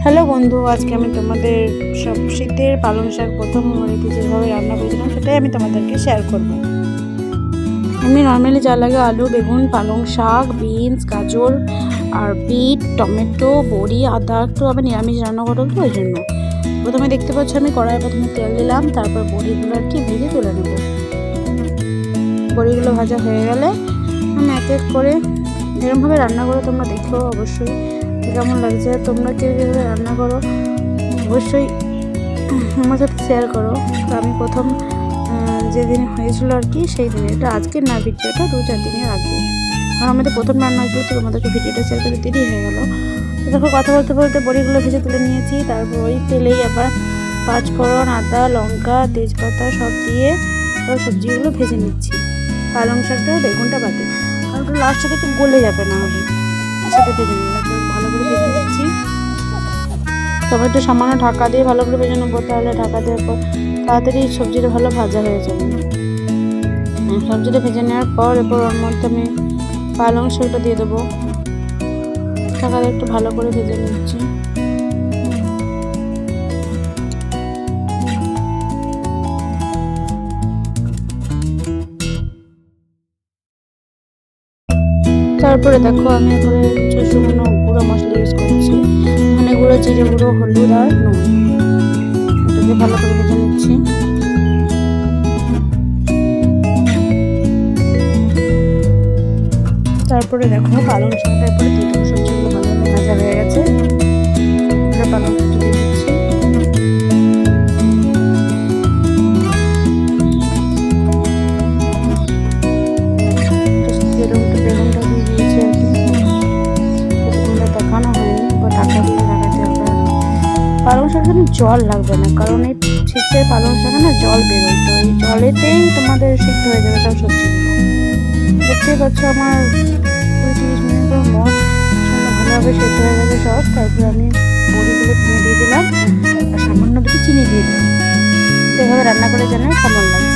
Hello বন্ধু, আজকে আমি তোমাদের সব শীতের পালং শাক প্রথম বাড়িতে যেভাবে রান্না করেছিলাম সেটাই আমি তোমাদেরকে শেয়ার করব। আমি নর্মালি যা লাগে আলু, বেগুন, পালং শাক, বিনস, গাজর আর বিট, টমেটো, বড়ি, আদা, একটু আবার নিরামিষ রান্না করবো তো ওই জন্য। প্রথমে দেখতে পাচ্ছ আমি কড়াইয়ে প্রথমে তেল দিলাম, তারপর বড়িগুলো আর কি ভেজে তুলে নেব। বড়িগুলো ভাজা হয়ে গেলে আমি এক এক করে এরকমভাবে রান্না করে তোমরা দেখো অবশ্যই কেমন লাগছে। তোমরা কেউ যেভাবে রান্না করো অবশ্যই আমার সাথে শেয়ার করো। তো আমি প্রথম যেদিন হয়েছিল আর কি সেই দিনে, এটা আজকের না, ভিডিওটা 2-4 দিনের আগে, কারণ আমাদের প্রথম রান্না হয়েছিল তো তোমাদেরকে ভিডিওটা শেয়ার করে দেরি হয়ে গেল। তো দেখো কথা বলতে বলতে বড়িগুলো ভেজে তুলে নিয়েছি। তারপর ওই তেলেই আবার পাঁচফোড়ন, আদা, লঙ্কা, তেজপাতা সব দিয়ে ওই সবজিগুলো ভেজে নিচ্ছি। পালং শাকটা বেগুনটা বাদে, কারণ ওটা লাস্টে একটু গলে যাবে না হবে, সেটা ভেজে নিলাম। ভালো করে ভেজে নিচ্ছি। তবে একটু সামান্য ঢাকা দিয়ে ভালো করে ভেজে নেবো, তাহলে ঢাকা দেওয়ার পর তাড়াতাড়ি সবজিটা ভালো ভাজা হয়ে যাবে। সবজিটা ভেজে নেওয়ার পর এরপর ওর মধ্যে আমি পালং শাকটা দিয়ে দেবো। ঢাকা দিয়ে একটু ভালো করে ভেজে নিচ্ছি। তারপরে দেখো আমি এরপরে কিছু শুকনো গুঁড়ো মশলা ইউজ করছি, মানে গুঁড়ো জিরে গুঁড়ো, হলুদ আর নুন। এটাকে ভালো করে ভেজে নিচ্ছি। তারপরে দেখো পালং শাকটা এরপরে দিয়ে দেবো। সবজিগুলো ভালোভাবে ভাজা হয়ে গেছে, পালং শাকটা দিয়ে দিচ্ছি। বেগুনটা দিয়ে দিয়েছি আর কি, বেগুনটা দেখানো হয়নি বা ঢাকা দিয়ে লাগাতে হবে। পালং শাক যেন জল লাগবে না, কারণ এই শীতের পালং শাকে না জল বেরোয়, তো এই জলেতেই তোমাদের সিদ্ধ হয়ে যাবে সব সবজিগুলো। দেখতেই পাচ্ছ আমার 20-30 মিনিটের মত ভালোভাবে সেদ্ধ হয়ে গেছে সব। তারপরে আমি বড়িগুলো ভেঙে দিয়ে দিলাম আর সামান্য দুটো চিনি দিয়ে দিলাম। এভাবে রান্না করে জানাই কেমন লাগে।